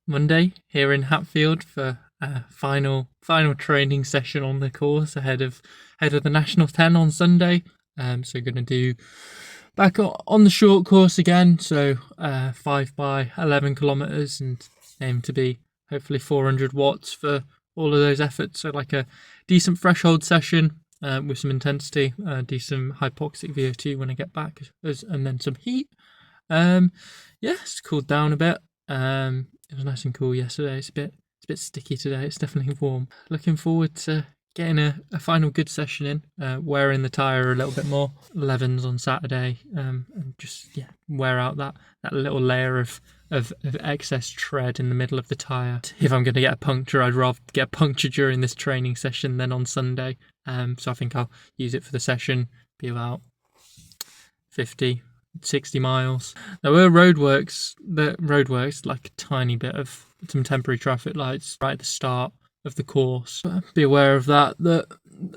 Monday here in Hatfield for a final training session on the course ahead of the National 10 on Sunday. So going to do back on the short course again, so 5 by 11 kilometers, and aim to be hopefully 400 watts for all of those efforts. So like a decent threshold session with some intensity, do some hypoxic VO2 when I get back, and then some heat. It's cooled down a bit. It was nice and cool yesterday. It's a bit sticky today. It's definitely warm. Looking forward to getting a final good session in, wearing the tyre a little bit more. 11s on Saturday, and just wear out that little layer of excess tread in the middle of the tyre. If I'm going to get a puncture, I'd rather get a puncture during this training session than on Sunday. So I think I'll use it for the session, be about 50-60 miles. There were roadworks, like a tiny bit of some temporary traffic lights right at the start of the course. Be aware of that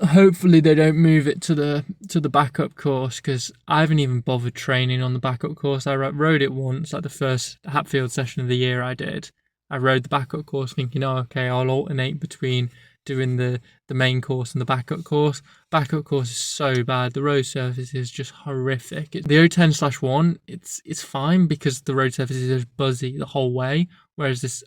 hopefully they don't move it to the backup course, because I haven't even bothered training on the backup course. I rode it once, like the first Hatfield session of the year I did. I rode the backup course thinking, oh, okay, I'll alternate between doing the main course and the backup course. Backup course is so bad. The road surface is just horrific. The O10/1, it's fine because the road surface is just buzzy the whole way, whereas this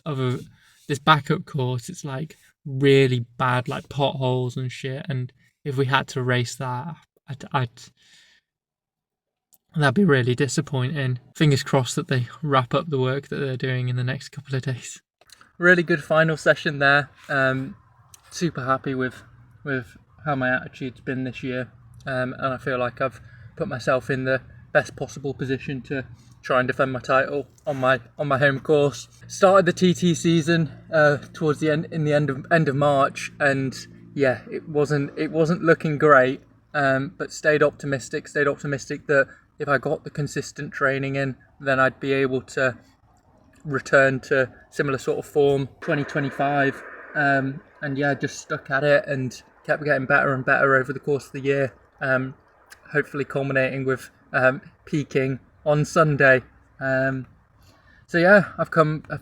backup course, it's like really bad, like potholes and shit. And if we had to race that, that'd be really disappointing. Fingers crossed that they wrap up the work that they're doing in the next couple of days. Really good final session there. Super happy with how my attitude's been this year, and I feel like I've put myself in the best possible position to try and defend my title on my home course. Started the TT season towards the end of March, and it wasn't looking great, but stayed optimistic that if I got the consistent training in, then I'd be able to return to similar sort of form 2025. Just stuck at it and kept getting better and better over the course of the year, hopefully culminating with peaking on Sunday. I've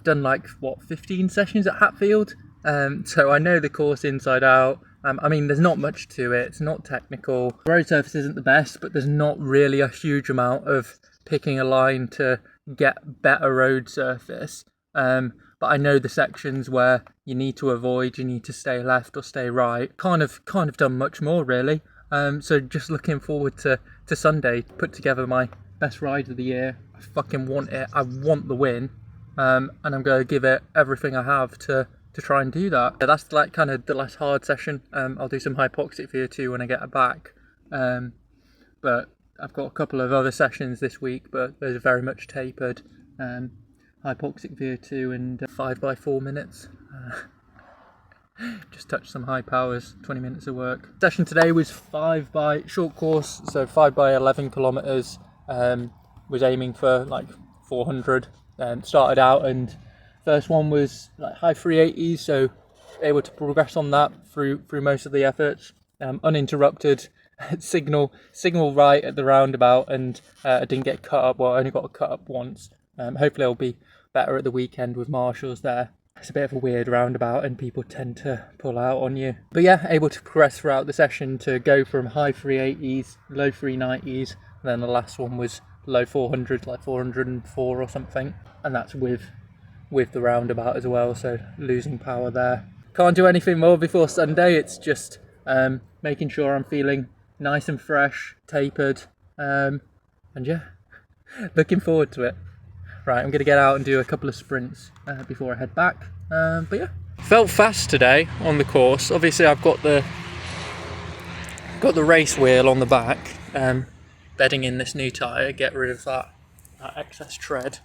done 15 sessions at Hatfield, so I know the course inside out. There's not much to it. It's not technical. The road surface isn't the best, but there's not really a huge amount of picking a line to get better road surface. But I know the sections where you need to avoid, you need to stay left or stay right. Kind of done much more really. So just looking forward to Sunday, put together my best ride of the year. I fucking want it. I want the win, and I'm going to give it everything I have to try and do that. That's like kind of the last hard session. I'll do some hypoxic VO2 when I get it back. But I've got a couple of other sessions this week, but those are very much tapered. Hypoxic VO2 and 5 by 4 minutes. Just touched some high powers, 20 minutes of work. Session today was 5 by short course, so 5 by 11 kilometers. Was aiming for 400. Started out, and first one was high 380s, so able to progress on that through most of the efforts. Uninterrupted. signal right at the roundabout, and I didn't get cut up. Well, I only got cut up once. Hopefully I'll be better at the weekend with marshals there. It's a bit of a weird roundabout and people tend to pull out on you. But able to progress throughout the session to go from high 380s, low 390s, and then the last one was low 400s, like 404 or something. And that's with the roundabout as well, so losing power there. Can't do anything more before Sunday. It's just making sure I'm feeling nice and fresh, tapered, looking forward to it. Right, I'm going to get out and do a couple of sprints before I head back. Felt fast today on the course. Obviously, I've got the race wheel on the back, bedding in this new tyre, get rid of that excess tread.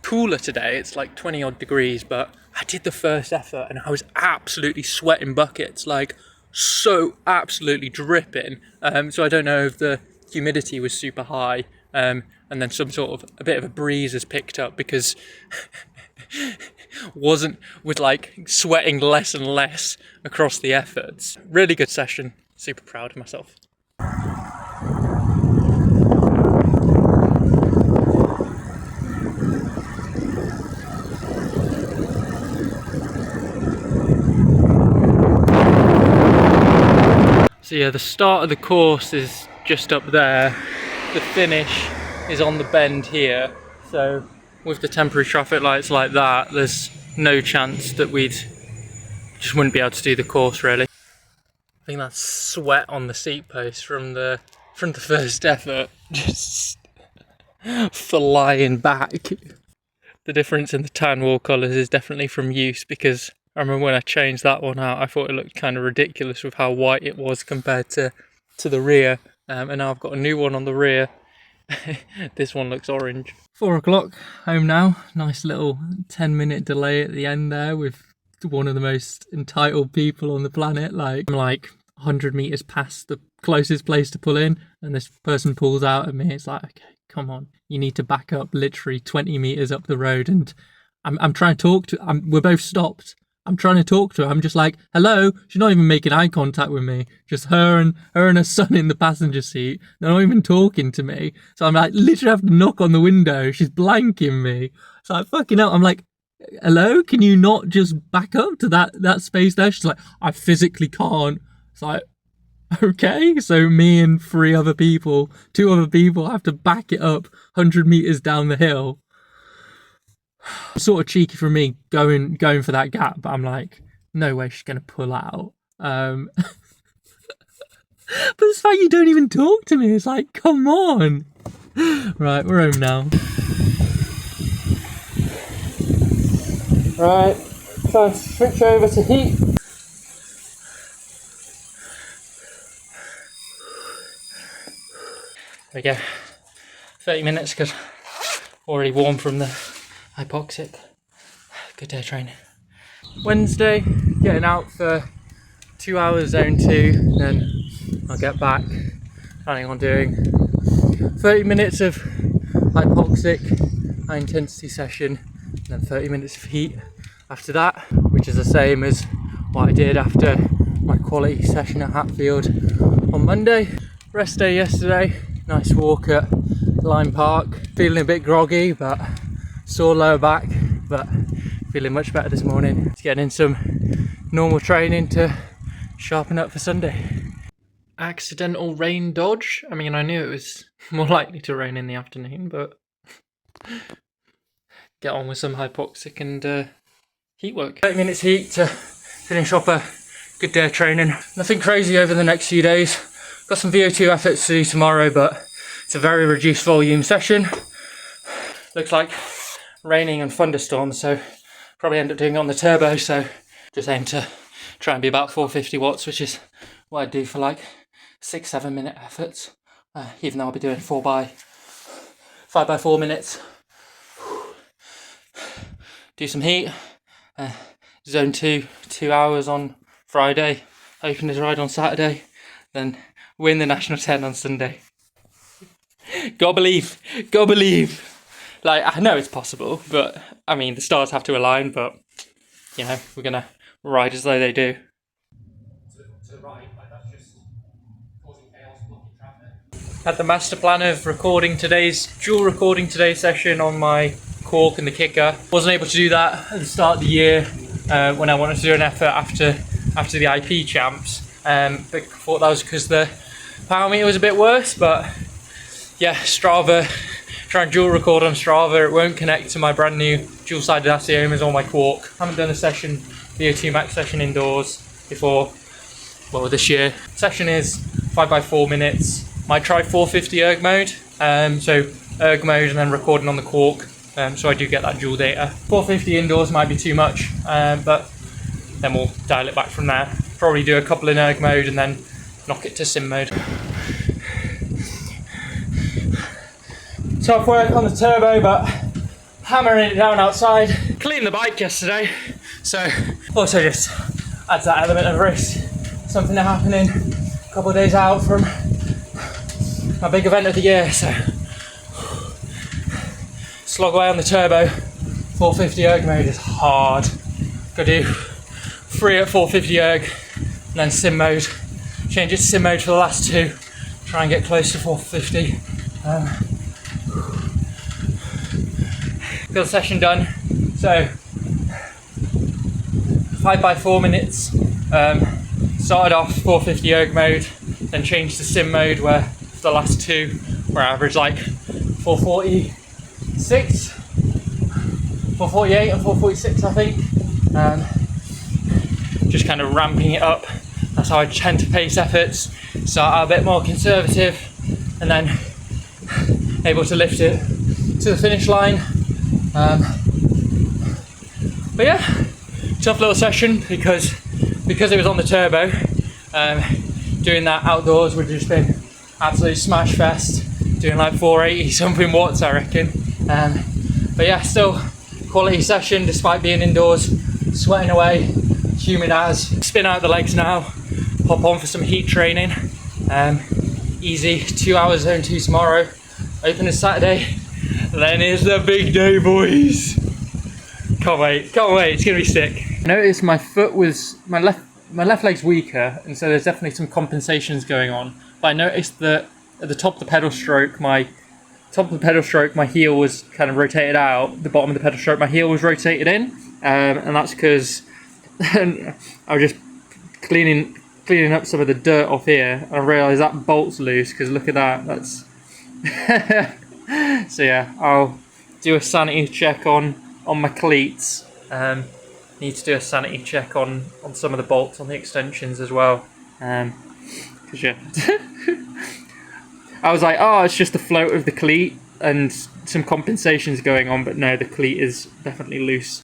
Cooler today. It's like 20 odd degrees, but I did the first effort and I was absolutely sweating buckets, so absolutely dripping. So I don't know if the humidity was super high. And then a bit of a breeze has picked up, because was sweating less and less across the efforts. Really good session. Super proud of myself. So yeah, the start of the course is just up there. The finish is on the bend here. So with the temporary traffic lights like that, there's no chance that we'd just wouldn't be able to do the course really. I think that's sweat on the seat post from the first effort, just flying back. The difference in the tan wall colours is definitely from use, because I remember when I changed that one out, I thought it looked kind of ridiculous with how white it was compared to the rear. And now I've got a new one on the rear. This one looks orange. 4 o'clock, home now. Nice little 10-minute delay at the end there with one of the most entitled people on the planet. Like, I'm like 100 metres past the closest place to pull in, and this person pulls out at me. It's like, okay, come on, you need to back up literally 20 metres up the road, and I'm trying to talk to, we're both stopped. I'm trying to talk to her. I'm just like, hello. She's not even making eye contact with me. Just her and her son in the passenger seat. They're not even talking to me. So I'm like, literally have to knock on the window. She's blanking me. So I fucking hell. I'm like, hello, can you not just back up to that space there? She's like, I physically can't. It's like, okay. So me and two other people have to back it up 100 metres down the hill. Sort of cheeky from me going for that gap, but I'm like, no way she's gonna pull out. But it's like, you don't even talk to me. It's like, come on. Right, we're home now. Right, try and switch over to heat. There we go. 30 minutes because already warm from the hypoxic. Good day of training. Wednesday, getting out for 2 hours zone 2, then I'll get back. Planning on doing 30 minutes of hypoxic high intensity session, and then 30 minutes of heat after that, which is the same as what I did after my quality session at Hatfield on Monday. Rest day yesterday, nice walk at Lime Park. Feeling a bit groggy, but sore lower back, but feeling much better this morning. Just getting in some normal training to sharpen up for Sunday. Accidental rain dodge. I mean, I knew it was more likely to rain in the afternoon, but get on with some hypoxic and heat work. 30 minutes heat to finish off a good day of training. Nothing crazy over the next few days. Got some VO2 efforts to do tomorrow, but it's a very reduced volume session. Looks like raining and thunderstorms, so probably end up doing it on the turbo. So just aim to try and be about 450 watts, which is what I do for like 6-7 minute efforts, even though I'll be doing 5x4 minutes. Do some heat, zone 2 hours on Friday, open his ride on Saturday, then win the National 10 on Sunday. God believe. Like, I know it's possible, but I mean, the stars have to align, but you know, we're gonna ride as though they do. To the right, like that's just causing chaos, blocking traffic. Had the master plan of dual recording today's session on my cork and the kicker. Wasn't able to do that at the start of the year when I wanted to do an effort after the IP champs. But thought that was because the power meter was a bit worse, but yeah, Strava. Try and dual record on Strava. It won't connect to my brand new dual-sided Aciomas or my Quark. Haven't done a session, VO2 max session indoors before, well, this year. Session is 5x4 minutes. Might try 450 erg mode. So erg mode and then recording on the Quark. So I do get that dual data. 450 indoors might be too much, but then we'll dial it back from there. Probably do a couple in erg mode and then knock it to sim mode. Tough work on the turbo, but hammering it down outside. Cleaned the bike yesterday, so also just adds that element of risk. Something happening a couple of days out from my big event of the year, so slog away on the turbo. 450 erg mode is hard. Gotta do 3 at 450 erg, and then sim mode. Change it to sim mode for the last 2. Try and get close to 450. Got the session done. So 5x4 minutes. Started off 450 erg mode, then changed to sim mode where for the last two where I averaged like 446, 448 and 446 I think. Just kind of ramping it up. That's how I tend to pace efforts. Start out a bit more conservative and then able to lift it to the finish line. But yeah, tough little session because it was on the turbo. Doing that outdoors would have just been absolute smash fest. Doing like 480 something watts I reckon. But yeah, still quality session despite being indoors, sweating away, humid as. Spin out the legs now, hop on for some heat training. Easy 2 hours zone 2 tomorrow. Open is Saturday. Then is the big day, boys. Can't wait, it's gonna be sick. I noticed my left leg's weaker, and so there's definitely some compensations going on. But I noticed that at the top of the pedal stroke, my heel was kind of rotated out. The bottom of the pedal stroke, my heel was rotated in, and that's because I was just cleaning up some of the dirt off here, and I realised that bolt's loose. Because look at that. That's so yeah, I'll do a sanity check on my cleats. Need to do a sanity check on some of the bolts on the extensions as well. Cause yeah, I was like, oh, it's just the float of the cleat and some compensations going on, but no, the cleat is definitely loose.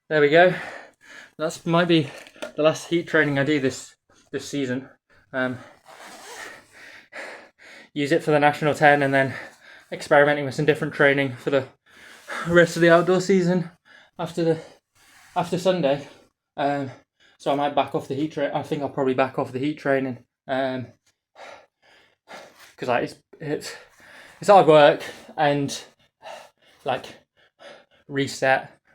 There we go. That might be the last heat training I do this season. Use it for the National 10 and then experimenting with some different training for the rest of the outdoor season after Sunday. So I might back off the heat training. I think I'll probably back off the heat training because like it's hard work, and like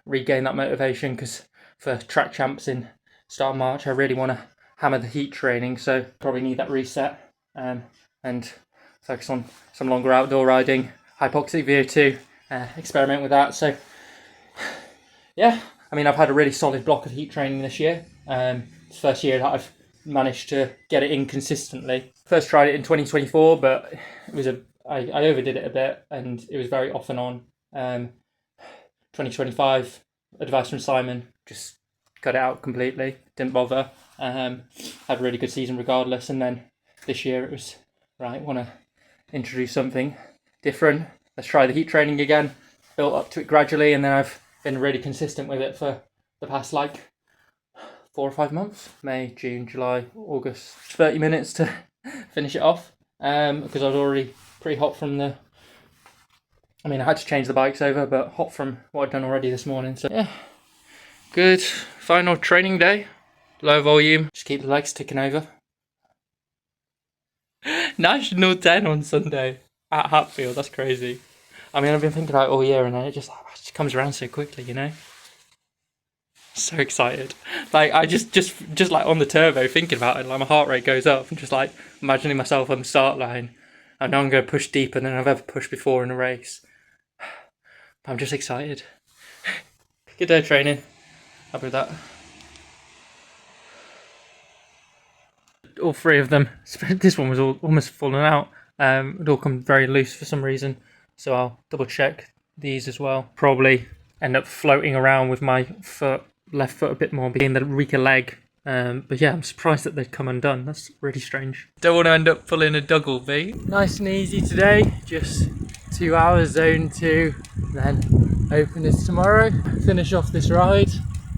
regain that motivation, because for track champs in start of March I really want to hammer the heat training, so probably need that reset and focus on some longer outdoor riding, hypoxic VO2, experiment with that. So yeah, I mean, I've had a really solid block of heat training this year. It's the first year that I've managed to get it in consistently. First tried it in 2024, but it was I overdid it a bit, and it was very off and on. 2025, advice from Simon, just cut it out completely, didn't bother. Had a really good season regardless, and then this year it was, right, want to introduce something different. Let's try the heat training again. Built up to it gradually, and then I've been really consistent with it for the past like 4 or 5 months. May, June, July, August. 30 minutes to finish it off, because I was already pretty hot from I had to change the bikes over, but hot from what I'd done already this morning. So yeah, good final training day. Low volume, just keep the legs ticking over. National 10 on Sunday at Hatfield, that's crazy. I mean, I've been thinking about it all year, and then it just comes around so quickly, you know? So excited. Like, I just like on the turbo thinking about it, like my heart rate goes up. I'm just like imagining myself on the start line. I know I'm going to push deeper than I've ever pushed before in a race. But I'm just excited. Good day of training. Happy with that. All three of them. This one was almost falling out. It all come very loose for some reason. So I'll double check these as well. Probably end up floating around with my left foot a bit more, being the weaker leg. But yeah, I'm surprised that they'd come undone. That's really strange. Don't want to end up pulling a Dougal V. Nice and easy today. Just 2 hours zone 2. Then open is tomorrow. Finish off this ride.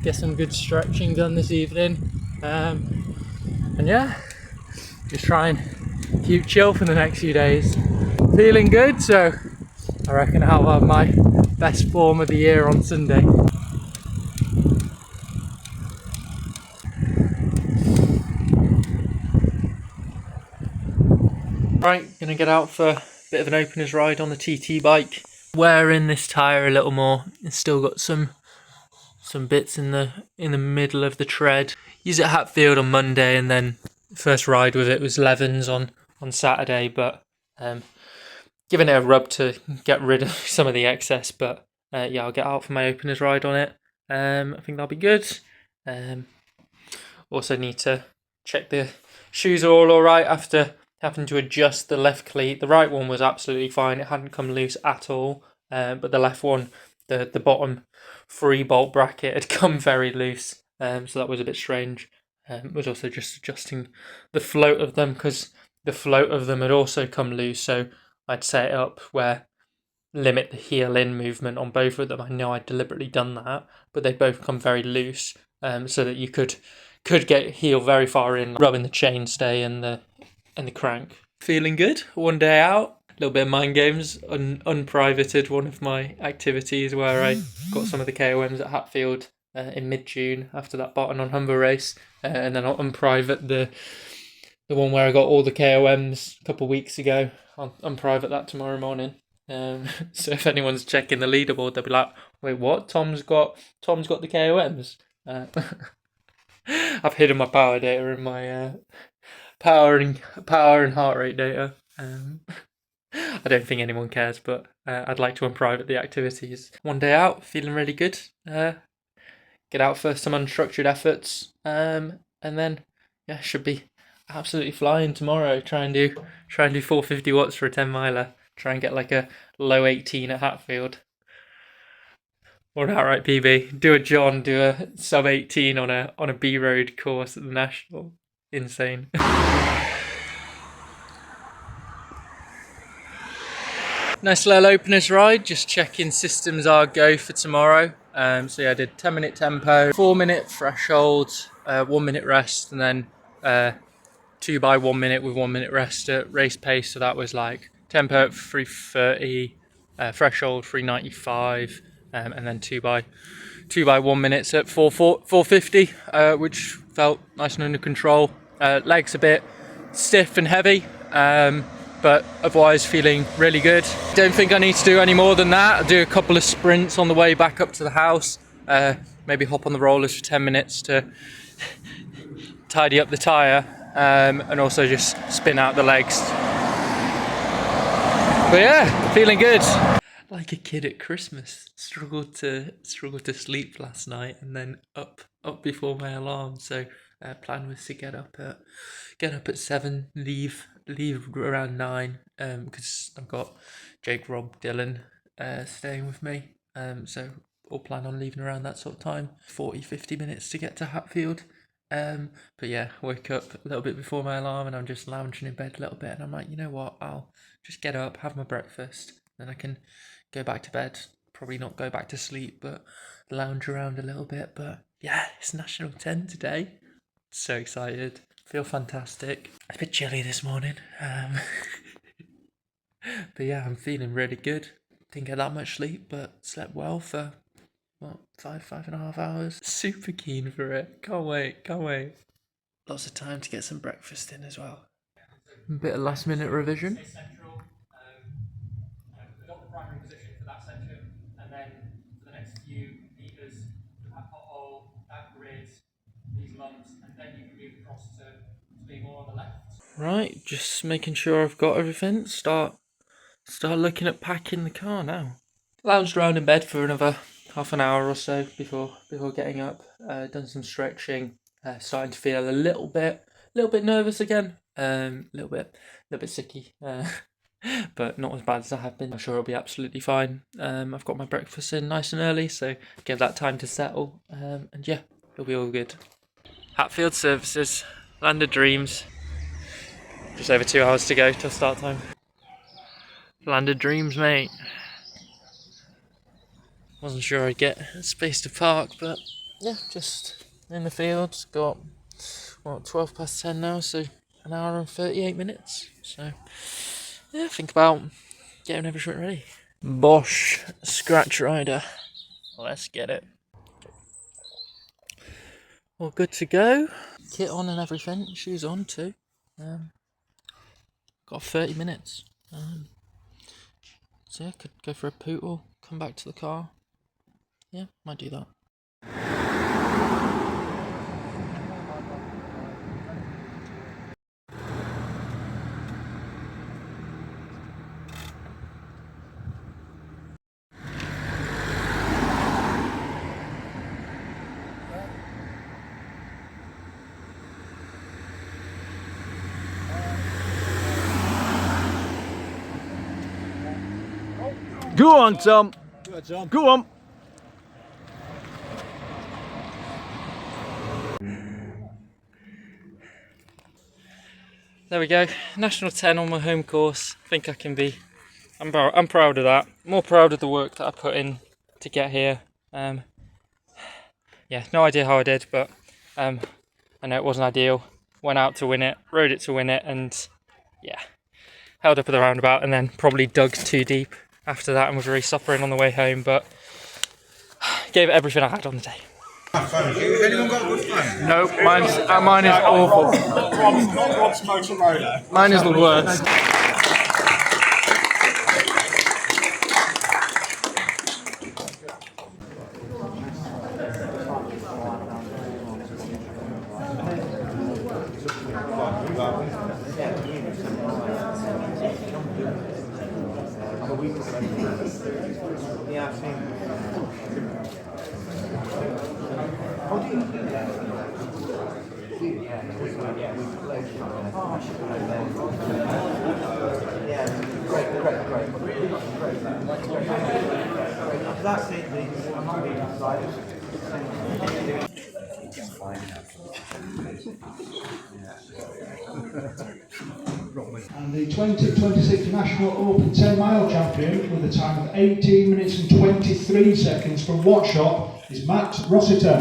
Get some good stretching done this evening. And yeah, just try and keep chill for the next few days. Feeling good, so I reckon I'll have my best form of the year on Sunday. Right, gonna get out for a bit of an opener's ride on the TT bike. Wearing this tyre a little more. It's still got some bits in the middle of the tread. Use it at Hatfield on Monday, and then first ride with it was Levens on Saturday, but giving it a rub to get rid of some of the excess. But yeah, I'll get out for my opener's ride on it. I think that'll be good. Also need to check the shoes are all right after having to adjust the left cleat. The right one was absolutely fine. It hadn't come loose at all. But the left one, the bottom 3-bolt bracket had come very loose. So that was a bit strange. It was also just adjusting the float of them, because the float of them had also come loose. So I'd set it up where limit the heel in movement on both of them. I know I'd deliberately done that, but they both come very loose, so that you could get heel very far in, rubbing the chainstay and the crank. Feeling good. One day out. A little bit of mind games. Unprivated one of my activities where I got some of the KOMs at Hatfield in mid-June after that Barton on Humber race, and then I'll unprivate the one where I got all the KOMs a couple of weeks ago. I'll unprivate that tomorrow morning. So if anyone's checking the leaderboard, they'll be like, "Wait, what? Tom's got the KOMs." I've hidden my power data in my power and heart rate data. I don't think anyone cares, but I'd like to unprivate the activities. One day out, feeling really good. Get out for some unstructured efforts, and then should be absolutely flying tomorrow. Try and do 450 watts for a 10 miler. Try and get like a low 18 at Hatfield. Or an outright PB. Do a sub 18 on a B road course at the National. Insane. Nice little openers ride, just checking systems are go for tomorrow. So yeah, I did 10-minute tempo, 4-minute threshold, 1-minute rest, and then 2 by 1 minute with 1 minute rest at race pace. So that was like tempo at 3:30, threshold 3:95, and then 2 by 1 minutes at 4:50, which felt nice and under control. Legs a bit stiff and heavy, but otherwise feeling really good. Don't think I need to do any more than that. I'll do a couple of sprints on the way back up to the house, maybe hop on the rollers for 10 minutes to tidy up the tyre, and also just spin out the legs. But yeah, feeling good. Like a kid at Christmas, struggled to sleep last night, and then up before my alarm. So plan was to get up at 7, leave around 9, because I've got Jake, Rob, Dylan staying with me. So we'll plan on leaving around that sort of time, 40-50 minutes to get to Hatfield. But yeah, woke up a little bit before my alarm, and I'm just lounging in bed a little bit, and I'm like, you know what, I'll just get up, have my breakfast, then I can go back to bed. Probably not go back to sleep, but lounge around a little bit. But yeah, it's National 10 today. So excited. Feel fantastic. It's a bit chilly this morning. But yeah, I'm feeling really good. Didn't get that much sleep, but slept well for 5.5 hours. Super keen for it. Can't wait. Lots of time to get some breakfast in as well. A bit of last minute revision. Got the primary position for that section, and then for the next few meters, that pothole, that grid, these lumps, and then you can move across to be more on the left. Right, just making sure I've got everything. Start looking at packing the car now. Lounged around in bed for another half an hour or so before getting up. Done some stretching. Starting to feel a little bit nervous again. A little bit sicky. But not as bad as I have been. I'm sure it'll be absolutely fine. I've got my breakfast in nice and early, so give that time to settle. And yeah, it'll be all good. Hatfield services, Land of Dreams. Just over 2 hours to go till start time. Land of Dreams, mate. Wasn't sure I'd get space to park, but yeah, just in the fields. Got 12 past 10 now, so an hour and 38 minutes. So yeah, think about getting everything ready. Bosch Scratch Rider. Let's get it. All good to go. Kit on and everything. Shoes on too. Got 30 minutes. So yeah, could go for a poodle, come back to the car. Yeah, might do that. Go on, Tom. Go on. There we go, National 10 on my home course. I think I can be, I'm proud of that. More proud of the work that I put in to get here. Yeah, no idea how I did, but I know it wasn't ideal. Went out to win it, rode it to win it, and yeah, held up at the roundabout and then probably dug too deep after that and was really suffering on the way home, but gave it everything I had on the day. Has anyone got a good phone? No, mine is awful. Not Rob's Motorola. Mine is the worst. And the 2026 National Open 10 mile champion with a time of 18 minutes and 23 seconds from Watshop is Matt Rossiter.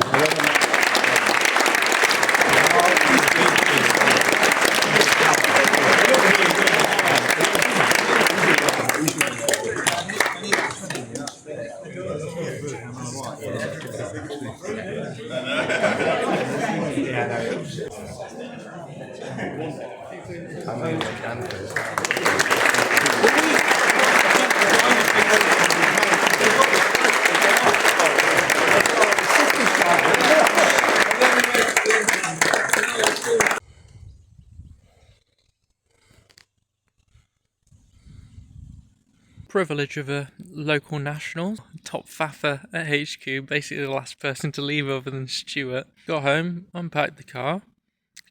Privilege of a local national, top faffer at HQ, basically the last person to leave other than Stuart. Got home, unpacked the car,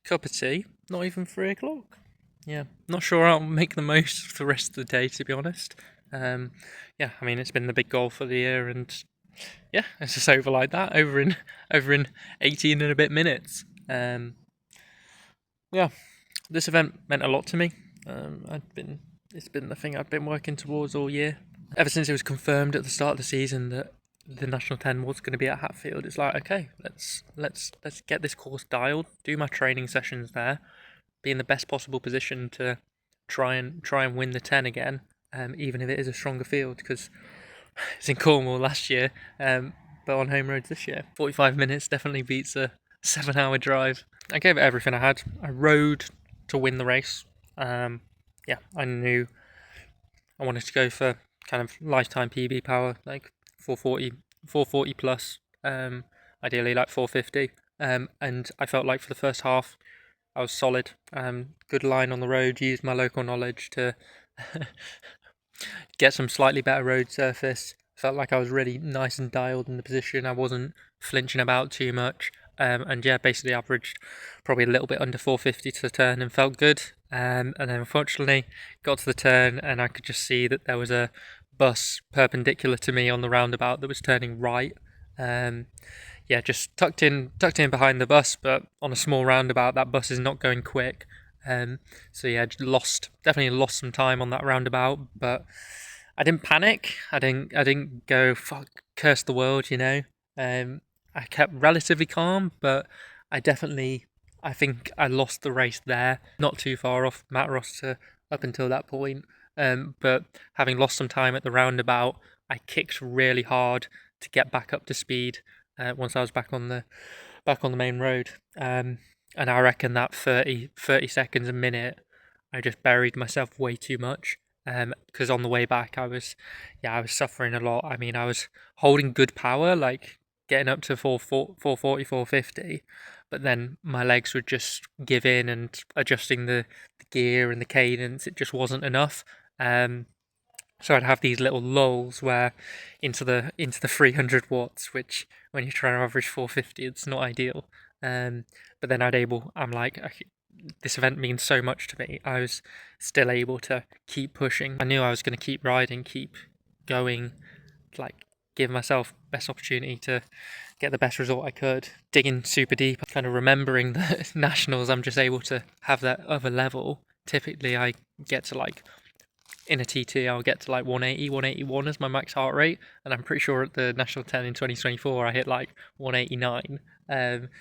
cup of tea, not even 3 o'clock. Yeah, not sure I'll make the most of the rest of the day, to be honest. Yeah, I mean, it's been the big goal for the year, and yeah, it's just over like that, over in 18 and a bit minutes. Yeah, this event meant a lot to me. It's been the thing I've been working towards all year. Ever since it was confirmed at the start of the season that the National 10 was going to be at Hatfield, it's like, okay, let's get this course dialed, do my training sessions there, be in the best possible position to try and win the 10 again, even if it is a stronger field, because it's in Cornwall last year, but on home roads this year. 45 minutes definitely beats a 7-hour drive. I gave it everything I had. I rode to win the race. Yeah, I knew I wanted to go for kind of lifetime PB power, like 440 plus, ideally like 450. And I felt like for the first half, I was solid. Good line on the road, used my local knowledge to get some slightly better road surface. Felt like I was really nice and dialed in the position. I wasn't flinching about too much. And yeah, basically averaged probably a little bit under 450 to the turn and felt good. And then unfortunately got to the turn and I could just see that there was a bus perpendicular to me on the roundabout that was turning right. Yeah, just tucked in behind the bus, but on a small roundabout, that bus is not going quick. So yeah, definitely lost some time on that roundabout, but I didn't panic. I didn't go fuck, curse the world, you know. I kept relatively calm, but I think I lost the race there. Not too far off Matt Rossiter up until that point. But having lost some time at the roundabout, I kicked really hard to get back up to speed once I was back on the main road. And I reckon that 30 seconds a minute, I just buried myself way too much. Because on the way back, I was suffering a lot. I mean, I was holding good power, like getting up to 440, 450, but then my legs would just give in, and adjusting the gear and the cadence, it just wasn't enough. So I'd have these little lulls where into the 300 watts, which when you're trying to average 450, it's not ideal. But then I'm like, okay, this event means so much to me. I was still able to keep pushing. I knew I was going to keep riding, keep going, like give myself best opportunity to get the best result I could, digging super deep, kind of remembering that nationals I'm just able to have that other level. Typically I get to like, in a TT I'll get to like 180, 181 as my max heart rate, and I'm pretty sure at the National 10 in 2024 I hit like 189,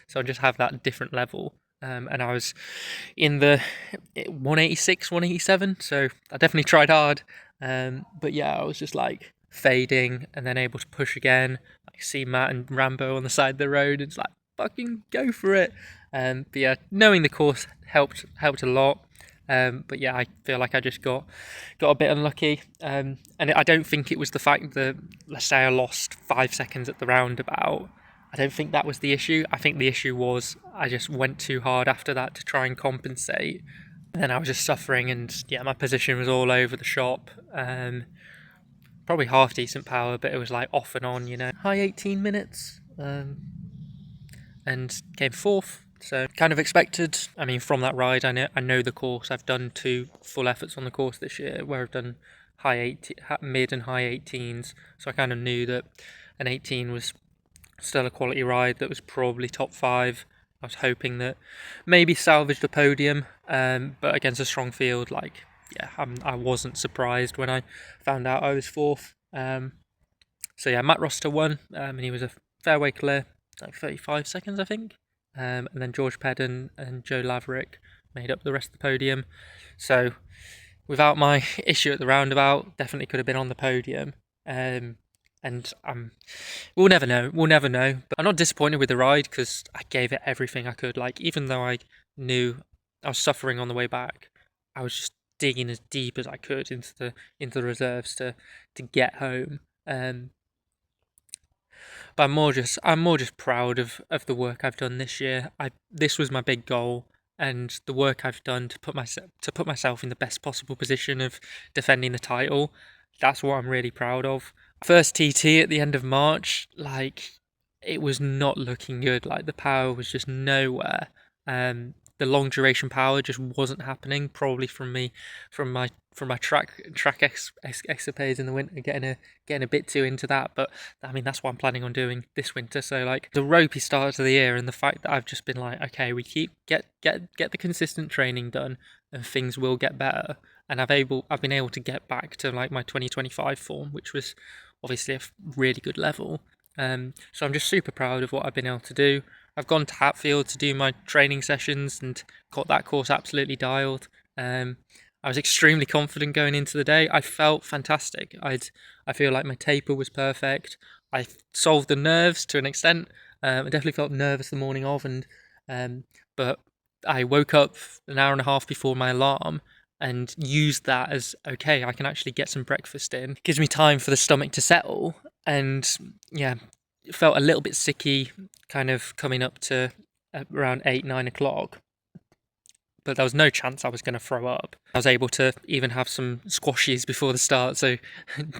so I just have that different level. And I was in the 186, 187, so I definitely tried hard. But yeah, I was just like fading and then able to push again. Like see Matt and Rambo on the side of the road, it's like fucking go for it. But yeah, knowing the course helped a lot. But yeah, I feel like I just got a bit unlucky. And I don't think it was the fact that, let's say I lost 5 seconds at the roundabout. I don't think that was the issue. I think the issue was I just went too hard after that to try and compensate. And then I was just suffering, and yeah, my position was all over the shop. Probably half decent power, but it was like off and on, high 18 minutes, and came fourth. So kind of expected. I mean, from that ride, I know the course. I've done 2 full efforts on the course this year, where I've done mid and high 18s. So I kind of knew that an 18 was still a quality ride that was probably top 5. I was hoping that maybe salvaged a podium, but against a strong field, like, yeah, I wasn't surprised when I found out I was fourth. So yeah, Matt Roster won, and he was a fairway clear, like 35 seconds, I think. And then George Pedden and Joe Laverick made up the rest of the podium. So without my issue at the roundabout, definitely could have been on the podium. And we'll never know. But I'm not disappointed with the ride because I gave it everything I could. Like, even though I knew I was suffering on the way back, I was just digging as deep as I could into the reserves to get home. But I'm more just proud of the work I've done this year. This was my big goal, and the work I've done to put myself in the best possible position of defending the title. That's what I'm really proud of. First TT at the end of March, like, it was not looking good. Like, the power was just nowhere. The long duration power just wasn't happening. Probably from my track escapades in the winter, getting a bit too into that. But I mean, that's what I'm planning on doing this winter. So like the ropey start to the year, and the fact that I've just been like, okay, we get the consistent training done, and things will get better. And I've been able to get back to like my 2025 form, which was obviously a really good level. So I'm just super proud of what I've been able to do. I've gone to Hatfield to do my training sessions and got that course absolutely dialed. I was extremely confident going into the day. I felt fantastic. I feel like my taper was perfect. I solved the nerves to an extent. I definitely felt nervous the morning of, but I woke up an hour and a half before my alarm and used that as, okay, I can actually get some breakfast in. It gives me time for the stomach to settle, and yeah, it felt a little bit sicky kind of coming up to around 8-9 o'clock, but there was no chance I was going to throw up. I was able to even have some squashies before the start, so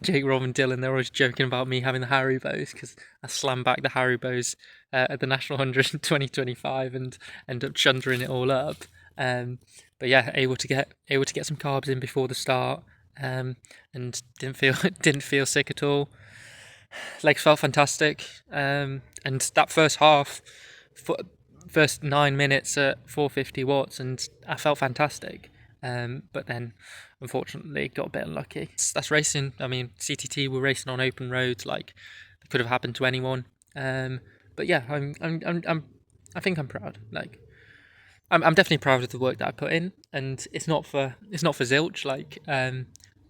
Jake, Rob and Dylan, they're always joking about me having the Haribos, because I slammed back the Haribos at the National 100 in 2025 and ended up chundering it all up. But yeah, able to get some carbs in before the start, and didn't feel sick at all. Legs felt fantastic, and that first half, first 9 minutes at 450 watts, and I felt fantastic. But then, unfortunately, got a bit unlucky. That's racing. I mean, CTT were racing on open roads, like it could have happened to anyone. But yeah, I think I'm proud. Like, I'm definitely proud of the work that I put in, and it's not for zilch. Like,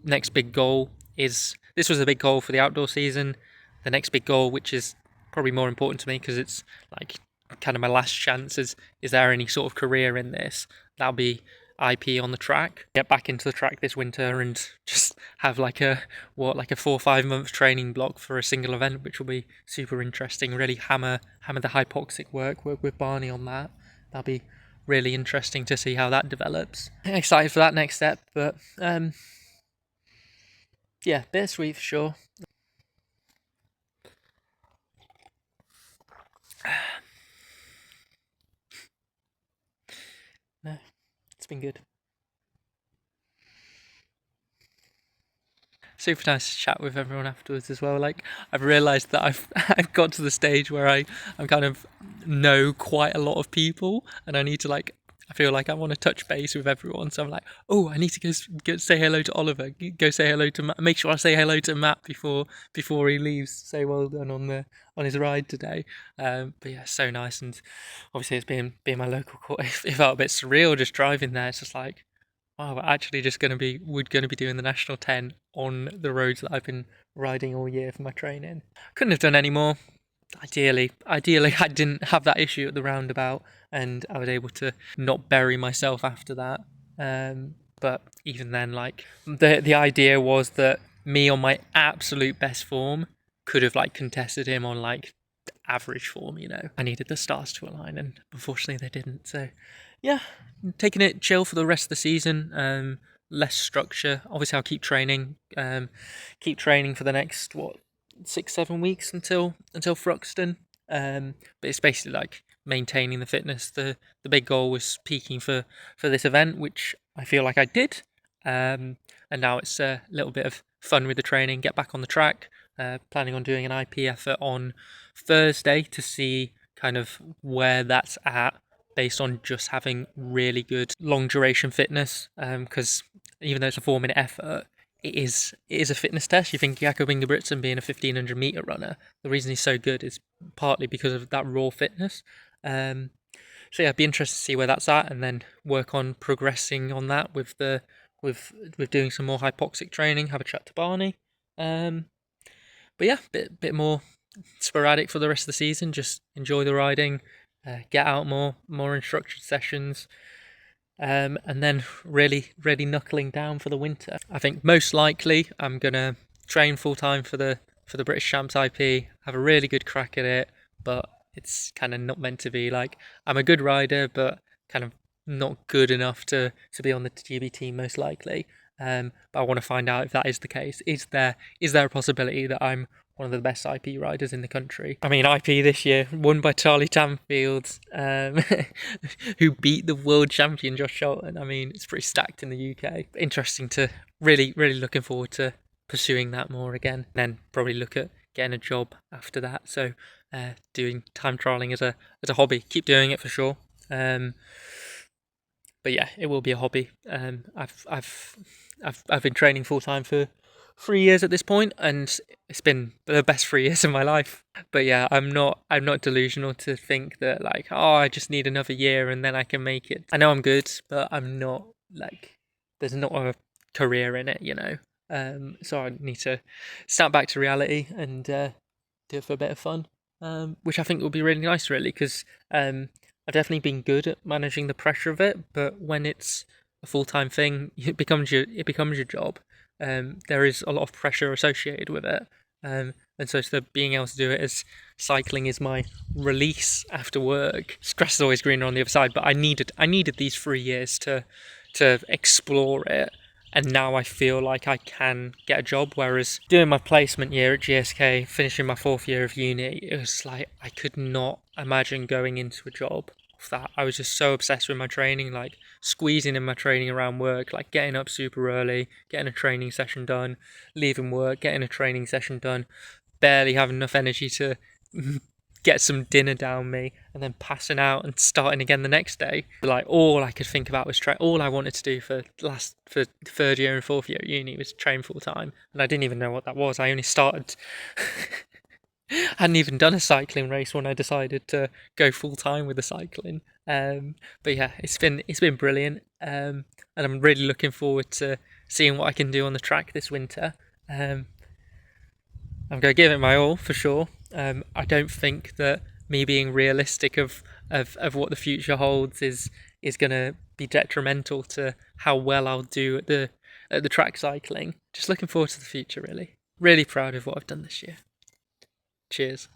next big goal is, this was a big goal for the outdoor season. The next big goal, which is probably more important to me because it's like kind of my last chance, is there any sort of career in this? That'll be IP on the track. Get back into the track this winter and just have like a 4 or 5 month training block for a single event, which will be super interesting. Really hammer the hypoxic work with Barney on that. That'll be really interesting to see how that develops. Excited for that next step, but yeah, bittersweet for sure. No, it's been good. super nice to chat with everyone afterwards as well. Like, I've realised that I've got to the stage where I'm kind of know quite a lot of people, and I need to like, I feel like I want to touch base with everyone. So I'm like, oh, I need to go say hello to Oliver. Go say hello to Matt. Make sure I say hello to Matt before he leaves. Say well done on his ride today. But yeah, so nice. And obviously it's being my local course. It felt a bit surreal just driving there. It's just like, wow, we're actually just going to be doing the National 10 on the roads that I've been riding all year for my training. Couldn't have done any more. Ideally, I didn't have that issue at the roundabout, and I was able to not bury myself after that. But even then, like, the idea was that me on my absolute best form could have like contested him on like average form. You know, I needed the stars to align, and unfortunately they didn't. So yeah, taking it chill for the rest of the season. Less structure. Obviously, I'll keep training. Keep training for the next 6-7 weeks until Thruxton. But it's basically like maintaining the fitness. The big goal was peaking for this event, which I feel like I did. And now it's a little bit of fun with the training. Get back on the track. Planning on doing an IP effort on Thursday to see kind of where that's at, based on just having really good long duration fitness. Because even though it's a 4-minute effort, it is a fitness test. You think Jakob Ingebrigtsen being a 1500 meter runner, the reason he's so good is partly because of that raw fitness. So yeah, I'd be interested to see where that's at, and then work on progressing on that with doing some more hypoxic training. Have a chat to Barney. But yeah, bit more sporadic for the rest of the season. Just enjoy the riding, get out more unstructured sessions. And then really knuckling down for the winter. I think most likely I'm gonna train full time for the British Champs IP, have a really good crack at it, but it's kind of not meant to be. Like, I'm a good rider, but kind of not good enough to be on the GB team most likely. But I want to find out if that is the case. Is there a possibility that I'm one of the best IP riders in the country? I mean, IP this year won by Charlie Tanfield, who beat the world champion Josh Shelton. I mean, it's pretty stacked in the UK. Interesting to really looking forward to pursuing that more again. Then probably look at getting a job after that. So doing time trialing as a hobby. Keep doing it for sure. But yeah, it will be a hobby. I've been training full time for 3 years at this point, and it's been the best 3 years of my life. But yeah, I'm not delusional to think that like, oh, I just need another year and then I can make it. I know I'm good, but I'm not like, there's not a career in it, you know. So I need to snap back to reality and do it for a bit of fun, which I think will be really nice, really, because I've definitely been good at managing the pressure of it, but when it's a full-time thing, it becomes your job. There is a lot of pressure associated with it, and so being able to do it as cycling is my release after work. Grass is always greener on the other side, but I needed these 3 years to explore it, and now I feel like I can get a job. Whereas doing my placement year at GSK, finishing my 4th year of uni, it was like I could not imagine going into a job of that. I was just so obsessed with my training, like squeezing in my training around work, like getting up super early, getting a training session done, leaving work, getting a training session done, barely having enough energy to get some dinner down me, and then passing out and starting again the next day. Like, all I could think about was all I wanted to do for 3rd year and 4th year at uni was train full time, and I didn't even know what that was. I only started hadn't even done a cycling race when I decided to go full time with the cycling. But yeah, it's been brilliant, and I'm really looking forward to seeing what I can do on the track this winter. I'm going to give it my all for sure. I don't think that me being realistic of what the future holds is going to be detrimental to how well I'll do at the track cycling. Just looking forward to the future, really. Really proud of what I've done this year. Cheers.